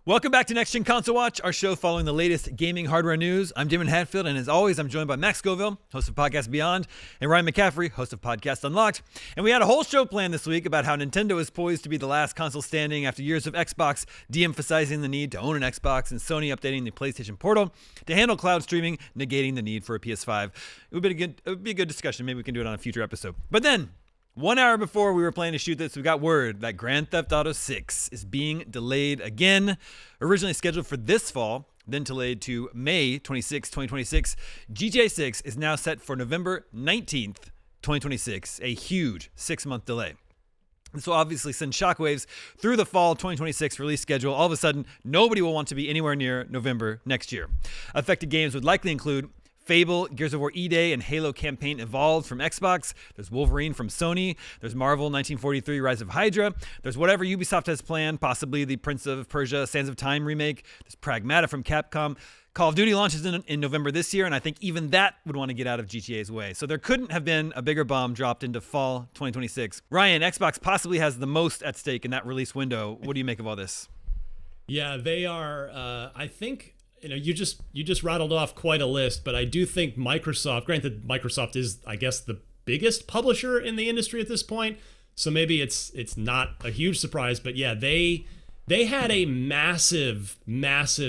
Welcome back to Next Gen Console Watch, our show following the latest gaming hardware news. I'm Damon Hatfield, and as always, I'm joined by Max Scoville, host of Podcast Beyond, and Ryan McCaffrey, host of Podcast Unlocked. And we had a whole show planned this week about how Nintendo is poised to be the last console standing after years of Xbox de-emphasizing the need to own an Xbox and Sony updating the PlayStation Portal to handle cloud streaming, negating the need for a PS5. It would be a good discussion. Maybe we can do it on a future episode. But then, 1 hour before we were planning to shoot this, we got word that Grand Theft Auto 6 is being delayed again. Originally scheduled for this fall, then delayed to May 26, 2026. GTA 6 is now set for November 19th, 2026, a huge 6-month delay. This will obviously send shockwaves through the fall 2026 release schedule. All of a sudden, nobody will want to be anywhere near November next year. Affected games would likely include Fable, Gears of War E-Day, and Halo Campaign Evolved from Xbox. There's Wolverine from Sony. There's Marvel 1943 Rise of Hydra. There's whatever Ubisoft has planned, possibly the Prince of Persia Sands of Time remake. There's Pragmata from Capcom. Call of Duty launches in November this year, and I think even that would want to get out of GTA's way. So there couldn't have been a bigger bomb dropped into fall 2026. Ryan, Xbox possibly has the most at stake in that release window. What do you make of all this? Yeah, they are, I think... you just rattled off quite a list, but I do think Microsoft, granted Microsoft is, I guess, the biggest publisher in the industry at this point, so maybe it's not a huge surprise, but yeah, they had a massive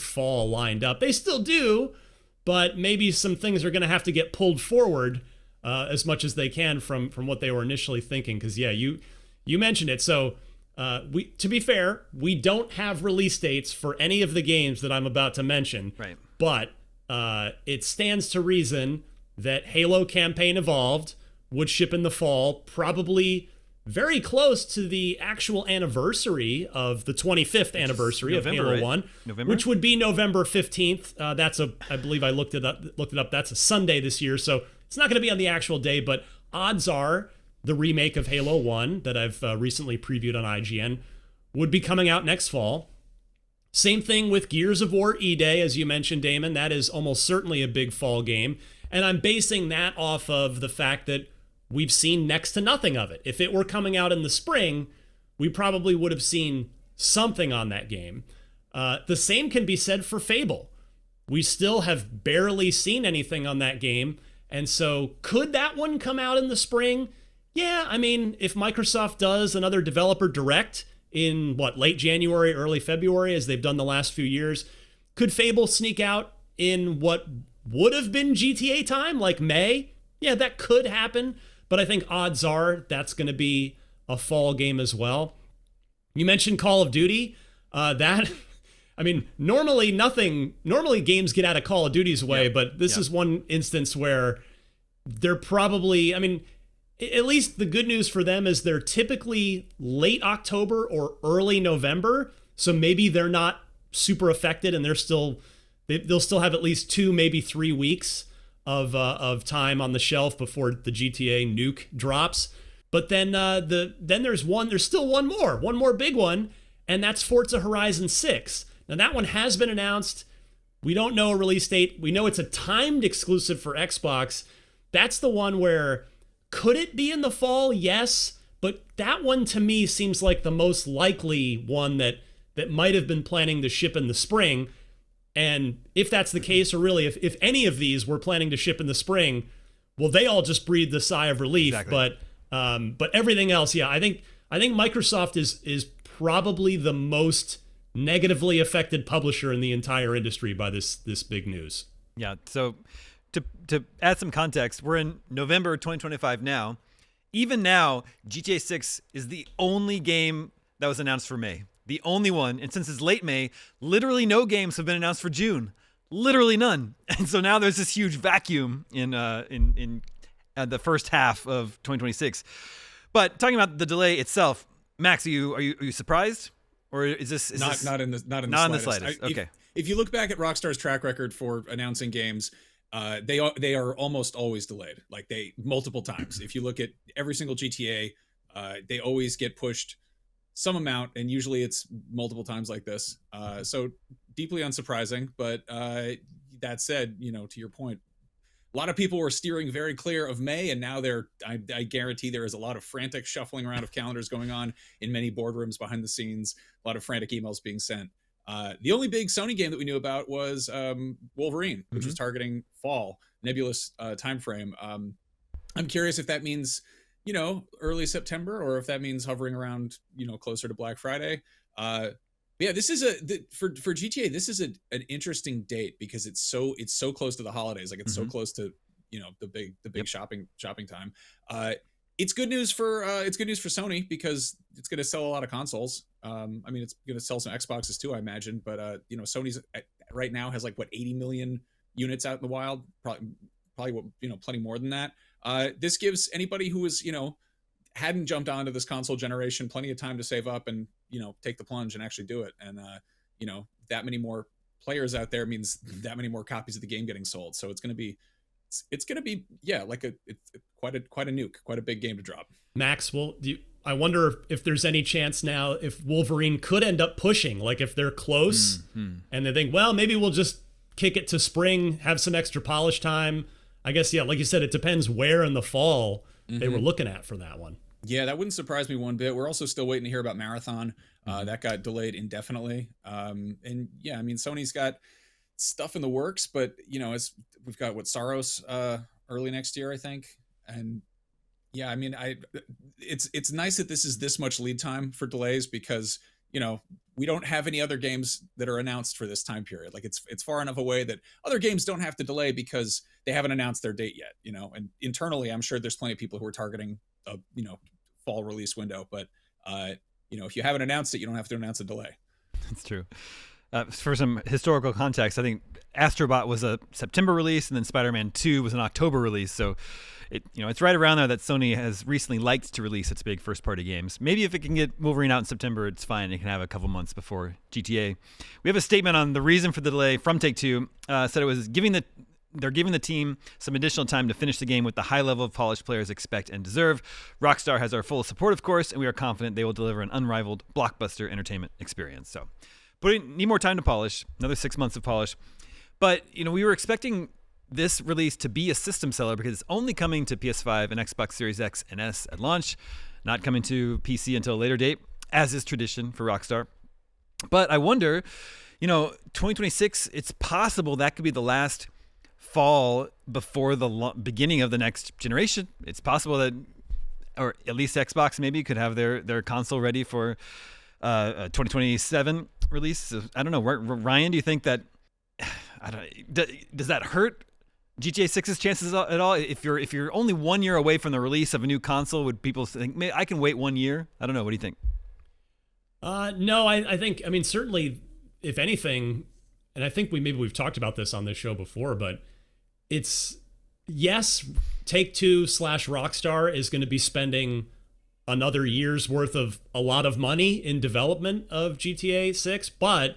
fall lined up. They still do, but maybe some things are going to have to get pulled forward as much as they can from what they were initially thinking, because yeah, you mentioned it. So to be fair, we don't have release dates for any of the games that I'm about to mention. Right. But it stands to reason that Halo Campaign Evolved would ship in the fall, probably very close to the actual anniversary of the 25th anniversary of Halo 1, which would be November 15th. I believe I looked it up. That's a Sunday this year, so it's not going to be on the actual day, but odds are the remake of Halo 1 that I've recently previewed on IGN would be coming out next fall. Same thing with Gears of War E-Day, as you mentioned, Damon. That is almost certainly a big fall game. And I'm basing that off of the fact that we've seen next to nothing of it. If it were coming out in the spring, we probably would have seen something on that game. The same can be said for Fable. We still have barely seen anything on that game. And so could that one come out in the spring? Yeah, I mean, if Microsoft does another developer direct in, late January, early February, as they've done the last few years, could Fable sneak out in what would have been GTA time, like May? Yeah, that could happen, but I think odds are that's going to be a fall game as well. You mentioned Call of Duty. Normally games get out of Call of Duty's way, but this is one instance where they're probably, at least the good news for them is they're typically late October or early November. So maybe they're not super affected and they'll still have at least 2, maybe 3 weeks of time on the shelf before the GTA nuke drops. But then there's still one more big one, and that's Forza Horizon 6. Now that one has been announced. We don't know a release date. We know it's a timed exclusive for Xbox. That's the one where, could it be in the fall? Yes. But that one to me seems like the most likely one that might have been planning to ship in the spring. And if that's the case, or really if any of these were planning to ship in the spring, well, they all just breathed a sigh of relief. Exactly. But everything else, yeah, I think Microsoft is probably the most negatively affected publisher in the entire industry by this big news. Yeah. So to add some context, we're in November 2025 now. Even now, GTA 6 is the only game that was announced for May. The only one. And since it's late May, literally no games have been announced for June. Literally none. And so now there's this huge vacuum in the first half of 2026. But talking about the delay itself, Max, are you surprised? Or is this not in the slightest? Okay. If you look back at Rockstar's track record for announcing games, they are almost always delayed, multiple times. If you look at every single GTA, they always get pushed some amount, and usually it's multiple times like this. So deeply unsurprising, but that said, to your point, a lot of people were steering very clear of May, and now I guarantee there is a lot of frantic shuffling around of calendars going on in many boardrooms behind the scenes, a lot of frantic emails being sent. The only big Sony game that we knew about was Wolverine, which was targeting fall, nebulous time frame. I'm curious if that means, early September, or if that means hovering around, closer to Black Friday. Yeah, this is for GTA. This is an interesting date because it's so close to the holidays. Like it's so close to the big shopping time. It's good news for Sony because it's going to sell a lot of consoles. I mean, it's going to sell some Xboxes too, I imagine. But Sony's right now has like 80 million units out in the wild. Probably plenty more than that. This gives anybody who is hadn't jumped onto this console generation plenty of time to save up and take the plunge and actually do it. And that many more players out there means that many more copies of the game getting sold. So it's going to be quite a nuke, quite a big game to drop. Max, I wonder if there's any chance now if Wolverine could end up pushing, like if they're close and they think, well, maybe we'll just kick it to spring, have some extra polish time. I guess, yeah, like you said, it depends where in the fall they were looking at for that one. Yeah, that wouldn't surprise me one bit. We're also still waiting to hear about Marathon. That got delayed indefinitely. And yeah, I mean, Sony's got stuff in the works, but we've got Saros early next year, I think. And yeah, I mean, it's nice that this is this much lead time for delays because we don't have any other games that are announced for this time period. Like it's far enough away that other games don't have to delay because they haven't announced their date yet. And internally, I'm sure there's plenty of people who are targeting a fall release window, but if you haven't announced it, you don't have to announce a delay. That's true. For some historical context, I think Astrobot was a September release, and then Spider-Man 2 was an October release. So, it's right around there that Sony has recently liked to release its big first-party games. Maybe if it can get Wolverine out in September, it's fine. It can have a couple months before GTA. We have a statement on the reason for the delay from Take-Two. Said it was they're giving the team some additional time to finish the game with the high level of polish players expect and deserve. Rockstar has our full support, of course, and we are confident they will deliver an unrivaled blockbuster entertainment experience. So, need more time to polish, another 6 months of polish. But, we were expecting this release to be a system seller because it's only coming to PS5 and Xbox Series X and S at launch, not coming to PC until a later date, as is tradition for Rockstar. But I wonder, 2026, it's possible that could be the last fall before the beginning of the next generation. It's possible that, or at least Xbox maybe could have their console ready for a 2027 release. So, I don't know. Ryan, do you think that does that hurt GTA 6's chances at all? If you're only 1 year away from the release of a new console, would people think, I can wait 1 year? I don't know. What do you think? No, I think, certainly, if anything, and I think we've talked about this on this show before, but it's, yes, Take-Two / Rockstar is going to be spending another year's worth of a lot of money in development of GTA 6, but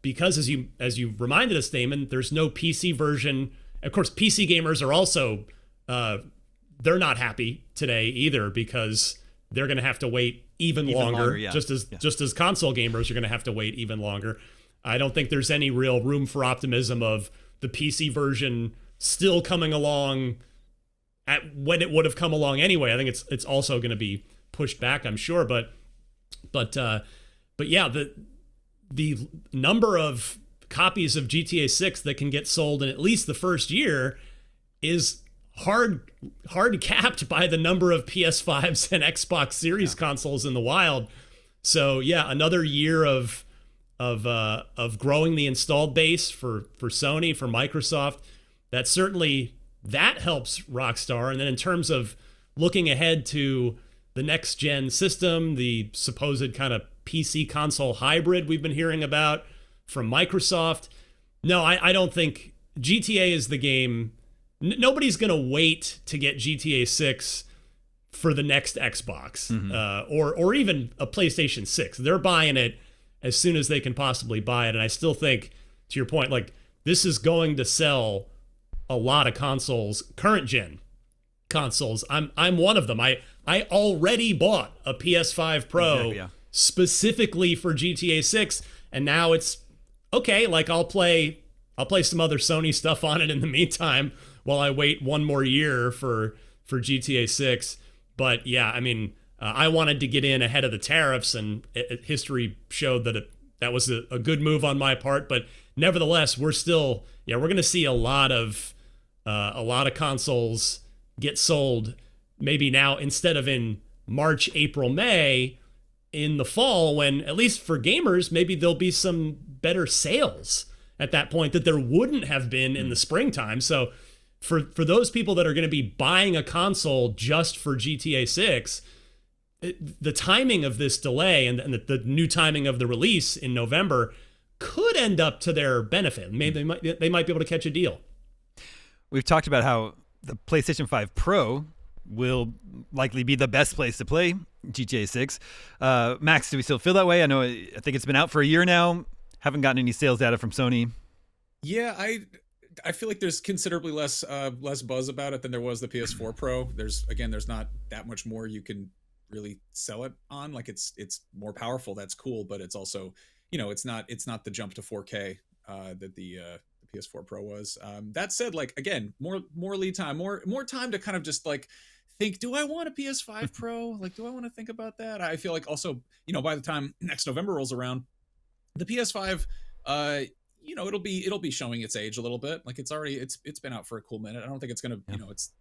because as you reminded us, Damon, there's no PC version. Of course, PC gamers are also they're not happy today either because they're going to have to wait even longer yeah. just as console gamers are going to have to wait even longer. I don't think there's any real room for optimism of the PC version still coming along at when it would have come along anyway. I think it's also going to be pushed back, I'm sure, but yeah, the number of copies of GTA 6 that can get sold in at least the first year is hard capped by the number of PS5s and Xbox Series consoles in the wild. So yeah, another year of growing the installed base for Sony, for Microsoft. That helps Rockstar. And then in terms of looking ahead to the next gen system, the supposed kind of PC console hybrid we've been hearing about from Microsoft. No, I don't think GTA is the game. Nobody's going to wait to get GTA 6 for the next Xbox or even a PlayStation 6. They're buying it as soon as they can possibly buy it. And I still think, to your point, like this is going to sell a lot of consoles, current gen consoles. I'm one of them. I already bought a PS5 Pro specifically for GTA 6, and now it's okay. Like I'll play some other Sony stuff on it in the meantime while I wait one more year for GTA 6. But yeah, I mean, I wanted to get in ahead of the tariffs, and history showed that that was a good move on my part. But nevertheless, we're going to see a lot of consoles get sold maybe now instead of in March, April, May, in the fall, when at least for gamers, maybe there'll be some better sales at that point that there wouldn't have been in the springtime. So for those people that are going to be buying a console just for GTA 6, the timing of this delay and the new timing of the release in November could end up to their benefit. Maybe they might be able to catch a deal. We've talked about how the PlayStation 5 Pro will likely be the best place to play GTA 6. Max, do we still feel that way? I think it's been out for a year now. Haven't gotten any sales data from Sony. Yeah, I feel like there's considerably less buzz about it than there was the PS4 Pro. There's not that much more you can really sell it on. Like it's more powerful. That's cool, but it's also, it's not the jump to 4K that the PS4 Pro was. That said, like, again, more lead time, more time to kind of just like think, do I want a PS5 Pro? Like, do I want to think about that? I feel like also, by the time next November rolls around, the PS5, it'll be showing its age a little bit. Like it's been out for a cool minute. I don't think it's gonna, it's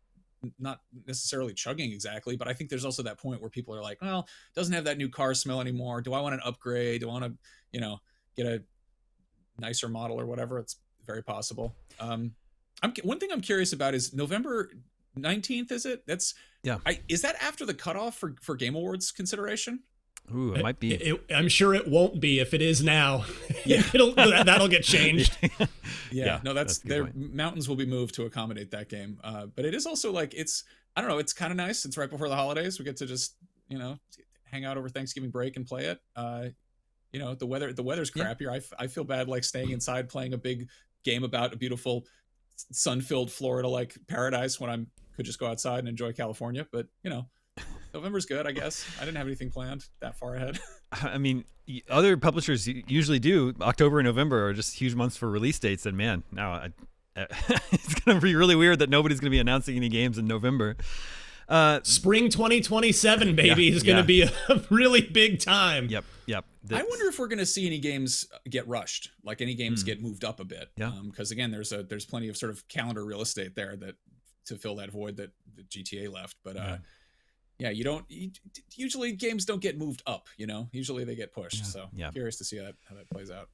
not necessarily chugging exactly, but I think there's also that point where people are like, well, it doesn't have that new car smell anymore. Do I want an upgrade? Do I want to, get a nicer model or whatever? It's very possible. One thing I'm curious about is November 19th, is it? Is that after the cutoff for Game Awards consideration? Ooh, it might be. I'm sure it won't be. If it is now, yeah, that'll get changed. Yeah, no, that's their mountains will be moved to accommodate that game. But it is also like I don't know, it's kind of nice. It's right before the holidays. We get to just hang out over Thanksgiving break and play it. The weather's crap here. I feel bad like staying inside playing a big game about a beautiful sun-filled Florida like paradise when I could just go outside and enjoy California. But November's good, I guess. I didn't have anything planned that far ahead. I mean, other publishers usually do. October and November are just huge months for release dates, and man, now it's going to be really weird that nobody's going to be announcing any games in November. Spring 2027, baby, is going to be a really big time. Yep. I wonder if we're going to see any games get rushed, like any games get moved up a bit. Yeah. Because again, there's plenty of sort of calendar real estate there to fill that void that the GTA left. But yeah, usually games don't get moved up, usually they get pushed. So curious to see how that plays out.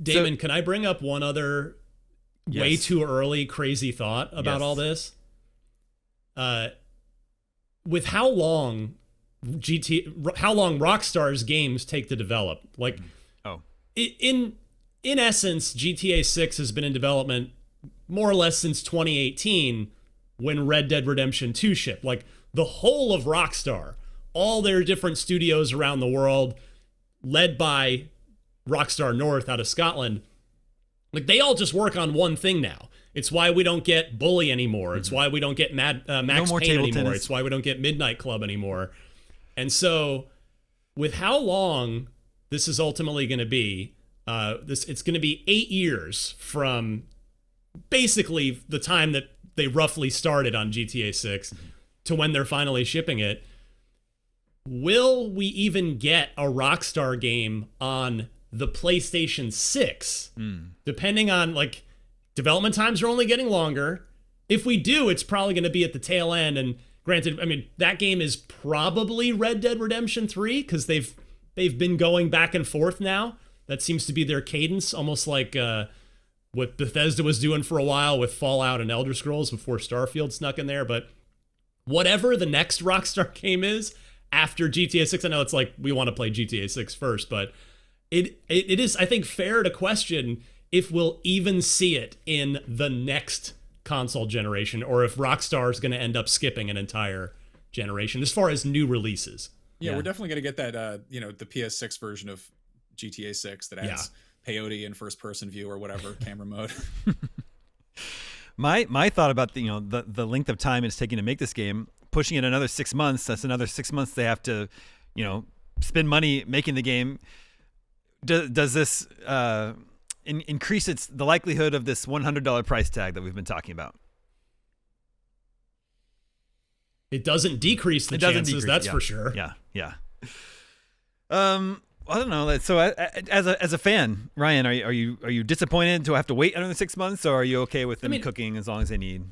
Damon, can I bring up one other way too early crazy thought about all this? With how long Rockstar's games take to develop, like, in essence, GTA 6 has been in development more or less since 2018 when Red Dead Redemption 2 shipped. Like, the whole of Rockstar, all their different studios around the world, led by Rockstar North out of Scotland, like, they all just work on one thing now. It's why we don't get Bully anymore. It's why we don't get Max Payne anymore. Tennis. It's why we don't get Midnight Club anymore. And so, with how long this is ultimately going to be, it's going to be 8 years from basically the time that they roughly started on GTA 6 to when they're finally shipping it. Will we even get a Rockstar game on the PlayStation 6? Depending on, like, development times are only getting longer. If we do, it's probably going to be at the tail end. And granted, I mean, that game is probably Red Dead Redemption 3 because they've been going back and forth now. That seems to be their cadence, almost like what Bethesda was doing for a while with Fallout and Elder Scrolls before Starfield snuck in there. But whatever the next Rockstar game is after GTA 6, I know it's like we want to play GTA 6 first, but it is, I think, fair to question if we'll even see it in the next console generation, or if Rockstar is going to end up skipping an entire generation as far as new releases. Yeah, we're definitely going to get that, the PS6 version of GTA 6 that adds peyote and first-person view or whatever camera mode. My thought about the length of time it's taking to make this game, pushing it another 6 months. That's another 6 months they have to, spend money making the game. Does this increase the likelihood of this $100 price tag that we've been talking about? It doesn't decrease the chances, that's for sure. Yeah. I don't know. So, as a fan, Ryan, are you disappointed to have to wait another 6 months, or are you okay with them cooking as long as they need?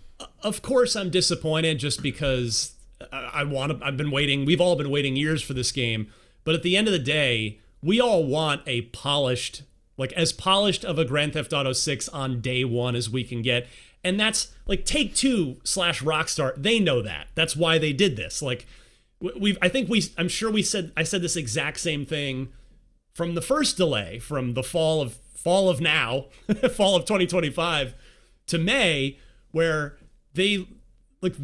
Of course, I'm disappointed just because I've been waiting. We've all been waiting years for this game. But at the end of the day, we all want a polished, like as polished of a Grand Theft Auto 6 on day one as we can get. And that's like Take-Two / Rockstar. They know that. That's why they did this. Like I'm sure I said this exact same thing from the first delay, from the fall of now, fall of 2025 to May, where they like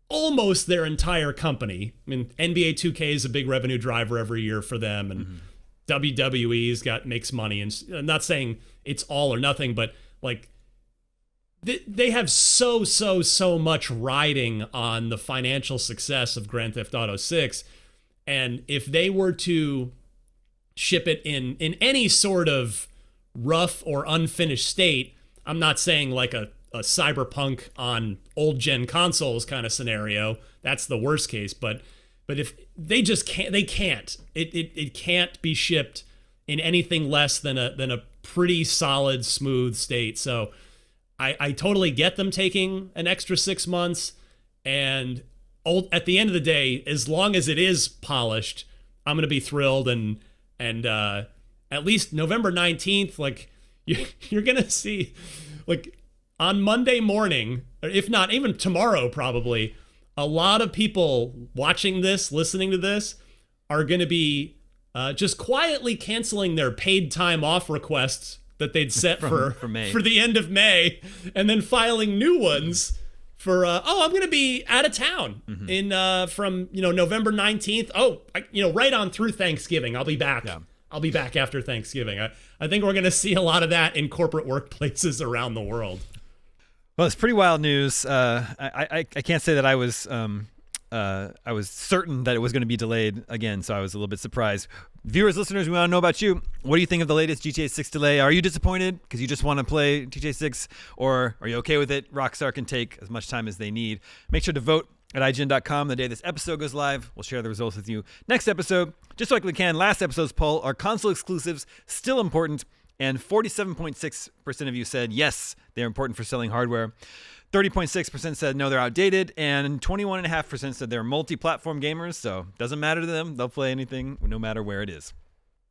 almost their entire company. I mean, NBA 2K is a big revenue driver every year for them, and WWE's makes money. And I'm not saying it's all or nothing, but like they have so much riding on the financial success of Grand Theft Auto 6. And if they were to ship it in any sort of rough or unfinished state, I'm not saying like a Cyberpunk on old gen consoles kind of scenario. That's the worst case. But if they just can't, it can't be shipped in anything less than a pretty solid, smooth state. So I totally get them taking an extra 6 months, and at the end of the day, as long as it is polished, I'm gonna be thrilled. And at least November 19th, like you're gonna see, like on Monday morning, or if not even tomorrow, probably a lot of people watching this, listening to this, are gonna be just quietly canceling their paid time off requests that they'd set for the end of May, and then filing new ones for I'm going to be out of town in from November 19th. Right on through Thanksgiving. I'll be back. Yeah. I'll be back after Thanksgiving. I think we're going to see a lot of that in corporate workplaces around the world. Well, it's pretty wild news. I can't say that I was certain that it was going to be delayed again, so I was a little bit surprised. Viewers, listeners, we want to know about you. What do you think of the latest GTA 6 delay? Are you disappointed because you just want to play GTA 6, or are you okay with it? Rockstar can take as much time as they need. Make sure to vote at IGN.com the day this episode goes live. We'll share the results with you next episode. Just like we can, last episode's poll, are console exclusives still important? And 47.6% of you said yes, they're important for selling hardware. 30.6% said no, they're outdated, and 21.5% said they're multi-platform gamers, so doesn't matter to them. They'll play anything, no matter where it is.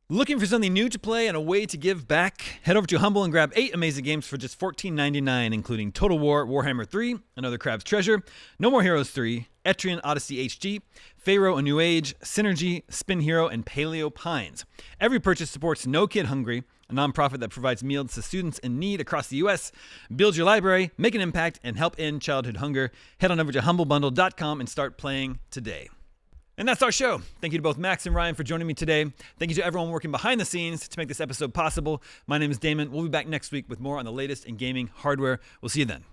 Looking for something new to play and a way to give back? Head over to Humble and grab 8 amazing games for just $14.99, including Total War, Warhammer 3, Another Crab's Treasure, No More Heroes 3, Etrian Odyssey HD, Pharaoh A New Age, Synergy, Spin Hero, and Paleo Pines. Every purchase supports No Kid Hungry, a nonprofit that provides meals to students in need across the U.S. Build your library, make an impact, and help end childhood hunger. Head on over to humblebundle.com and start playing today. And that's our show. Thank you to both Max and Ryan for joining me today. Thank you to everyone working behind the scenes to make this episode possible. My name is Damon. We'll be back next week with more on the latest in gaming hardware. We'll see you then.